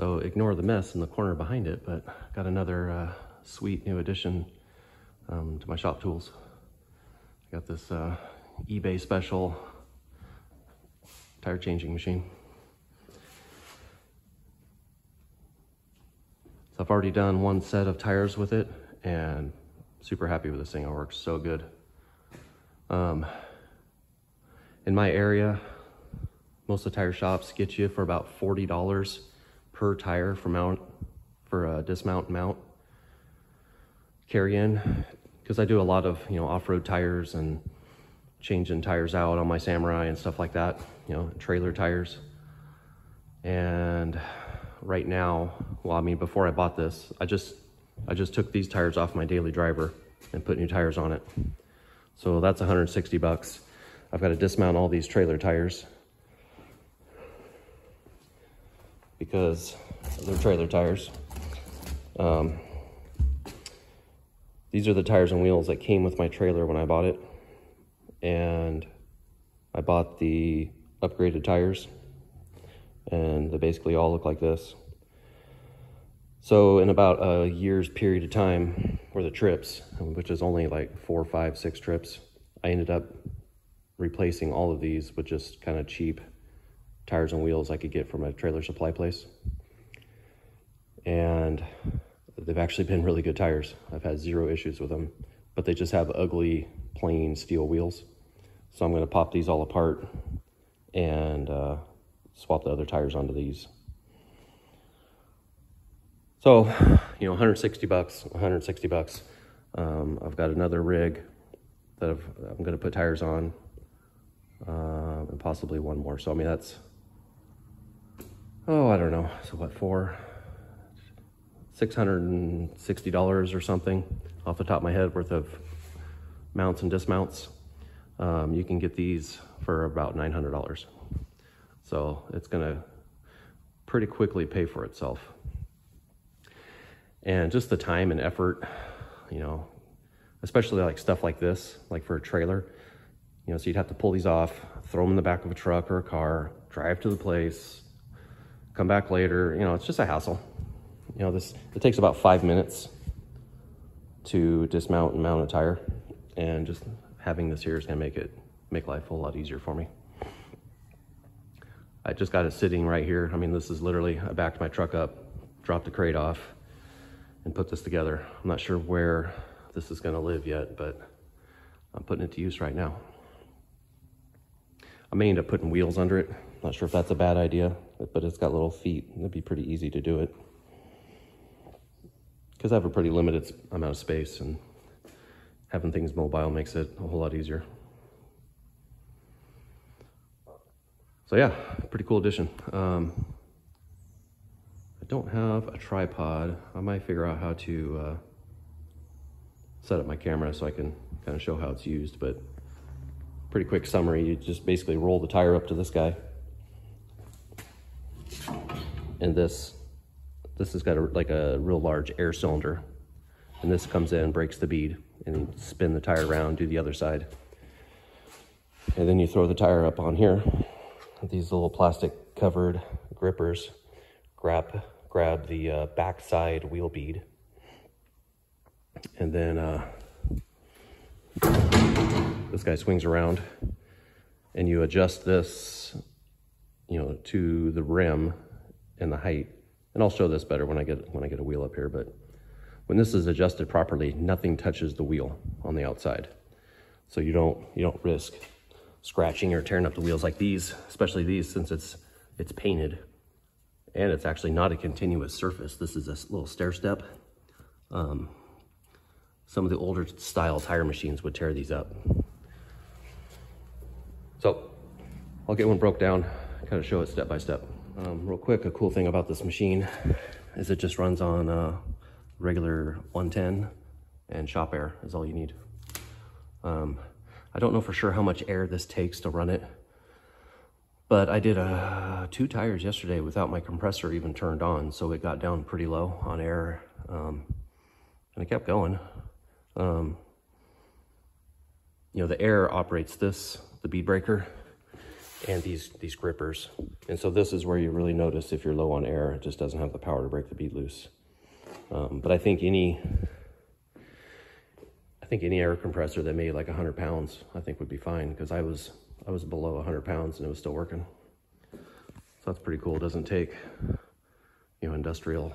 So ignore the mess in the corner behind it, but got another sweet new addition to my shop tools. I got this eBay special tire changing machine. So I've already done one set of tires with it and super happy with this thing. It works so good. In my area, most of the tire shops get you for about $40 per tire for a dismount and mount carry-in, because I do a lot of off-road tires and changing tires out on my Samurai and stuff like that, trailer tires. And right now, well, I mean, before I bought this, I just took these tires off my daily driver and put new tires on it. So that's 160 bucks. I've got to dismount all these trailer tires because they're trailer tires. These are the tires and wheels that came with my trailer when I bought it. And I bought the upgraded tires, and they basically all look like this. So in about a year's period of time for the trips, which is only like 4, 5, 6 trips, I ended up replacing all of these with just kind of cheap tires and wheels I could get from a trailer supply place. And they've actually been really good tires. I've had 0 issues with them, but they just have ugly, plain steel wheels. So I'm going to pop these all apart and swap the other tires onto these. So, 160 bucks, 160 bucks. I've got another rig that I'm going to put tires on, and possibly one more. So, I mean, that's, I don't know. So what, $660 or something off the top of my head worth of mounts and dismounts. You can get these for about $900. So it's gonna pretty quickly pay for itself. And just the time and effort, especially like stuff like this, like for a trailer, so you'd have to pull these off, throw them in the back of a truck or a car, drive to the place, come back later. It's just a hassle. It takes about 5 minutes to dismount and mount a tire, and just having this here is gonna make life a whole lot easier for me. I just got it sitting right here. I mean, this is literally, I backed my truck up, dropped the crate off, and put this together. I'm not sure where this is gonna live yet, but I'm putting it to use right now. I may end up putting wheels under it. Not sure if that's a bad idea, but it's got little feet. It'd be pretty easy to do it, because I have a pretty limited amount of space, and having things mobile makes it a whole lot easier. So yeah, pretty cool addition. I don't have a tripod. I might figure out how to set up my camera so I can kind of show how it's used, but pretty quick summary. You just basically roll the tire up to this guy. And this has got like a real large air cylinder. And this comes in, breaks the bead, and you spin the tire around, do the other side. And then you throw the tire up on here. These little plastic covered grippers grab the backside wheel bead. And then this guy swings around, and you adjust this, to the rim and the height. And I'll show this better when I get a wheel up here, but when this is adjusted properly, nothing touches the wheel on the outside. So you don't risk scratching or tearing up the wheels like these, especially these, since it's painted and it's actually not a continuous surface. This is a little stair step. Some of the older style tire machines would tear these up. So I'll get one broke down, kind of show it step by step. Real quick, a cool thing about this machine is it just runs on regular 110, and shop air is all you need. I don't know for sure how much air this takes to run it, but I did 2 tires yesterday without my compressor even turned on, so it got down pretty low on air, and it kept going. The air operates the bead breaker, and these grippers. And so this is where you really notice if you're low on air, it just doesn't have the power to break the bead loose. But I think any air compressor that made like 100 pounds, I think would be fine, because I was below 100 pounds and it was still working. So that's pretty cool. It doesn't take, you know, industrial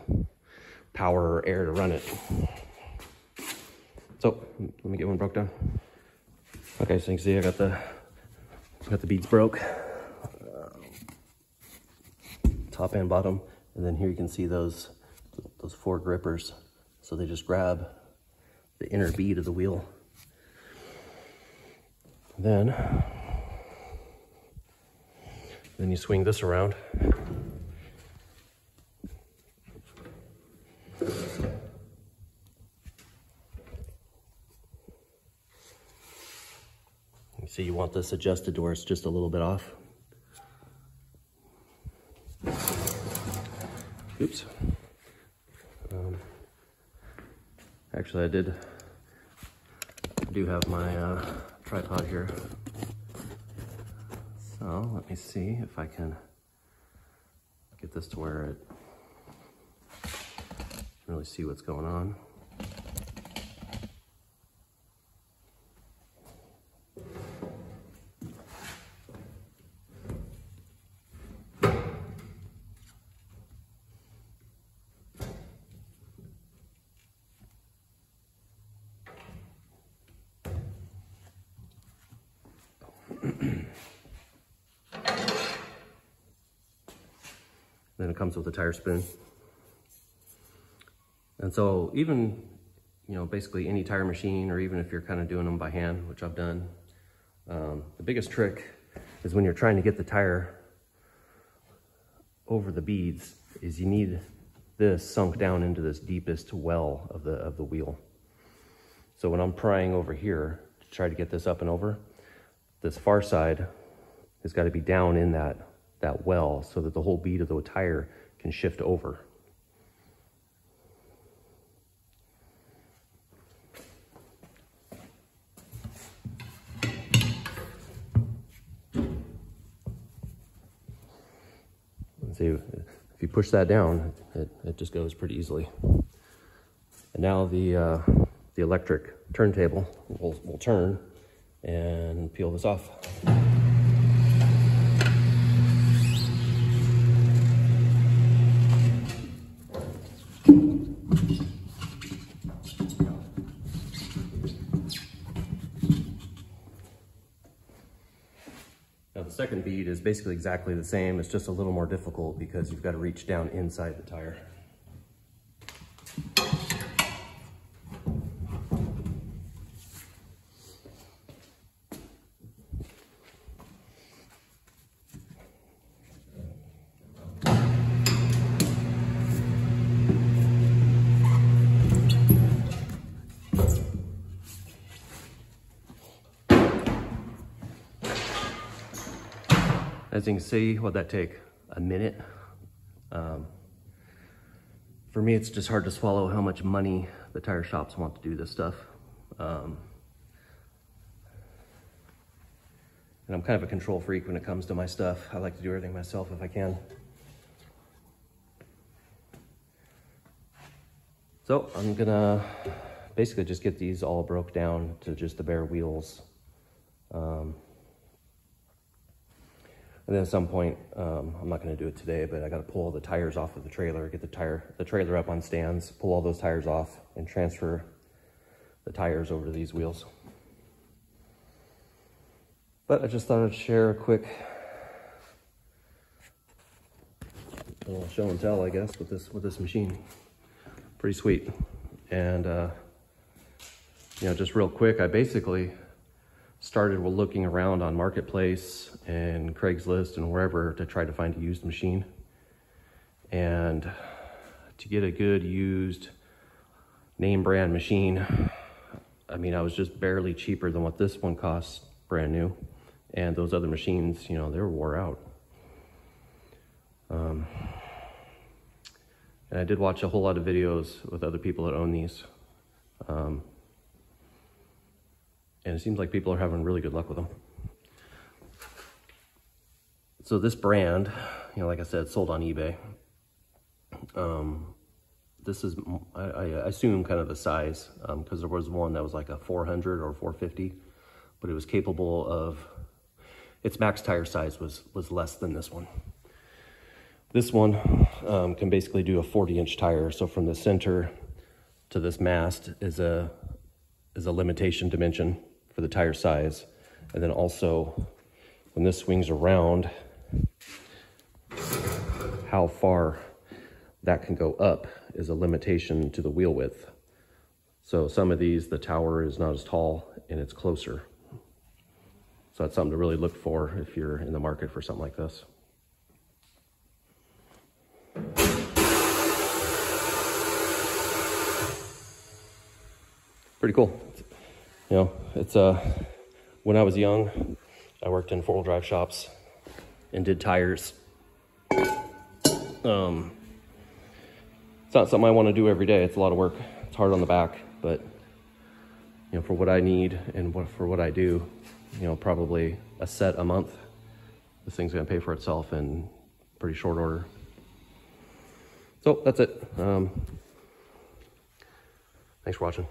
power or air to run it. So let me get one broke down. Okay, so you can see I got the beads broke, top and bottom, and then here you can see those 4 grippers. So they just grab the inner bead of the wheel. Then you swing this around. You see, you want this adjusted to where it's just a little bit off. Oops. Actually, I do have my tripod here. So let me see if I can get this to where it can really see what's going on. Then it comes with a tire spoon. And so even, you know, basically any tire machine, or even if you're kind of doing them by hand, which I've done, the biggest trick is when you're trying to get the tire over the beads, is you need this sunk down into this deepest well of the wheel. So when I'm prying over here to try to get this up and over, this far side has got to be down in that well so that the whole bead of the tire can shift over. And see, if you push that down, it just goes pretty easily. And now the electric turntable will turn and peel this off. Now the second bead is basically exactly the same. It's just a little more difficult because you've got to reach down inside the tire. As you can see, what'd that take? A minute? For me, it's just hard to swallow how much money the tire shops want to do this stuff. And I'm kind of a control freak when it comes to my stuff. I like to do everything myself if I can. So I'm gonna basically just get these all broke down to just the bare wheels. And then at some point, I'm not gonna do it today, but I gotta pull all the tires off of the trailer, get the trailer up on stands, pull all those tires off, and transfer the tires over to these wheels. But I just thought I'd share a quick little show and tell, I guess, with this machine. Pretty sweet. And you know, just real quick, I basically started with looking around on Marketplace and Craigslist and wherever to try to find a used machine. And to get a good used name brand machine, I mean, I was just barely cheaper than what this one costs brand new. And those other machines, you know, they were wore out. And I did watch a whole lot of videos with other people that own these. And it seems like people are having really good luck with them. So this brand, like I said, sold on eBay. This is, I assume, kind of the size, because there was one that was like a 400 or 450, but it was capable of, its max tire size was less than this one. This one can basically do a 40-inch tire. So from the center to this mast is a limitation dimension for the tire size. And then also, when this swings around, how far that can go up is a limitation to the wheel width. So some of these, the tower is not as tall and it's closer. So that's something to really look for if you're in the market for something like this. Pretty cool. It's when I was young, I worked in 4-wheel drive shops and did tires. It's not something I want to do every day. It's a lot of work. It's hard on the back, but for what I need and for what I do, probably a set a month, this thing's gonna pay for itself in pretty short order. So that's it. Thanks for watching.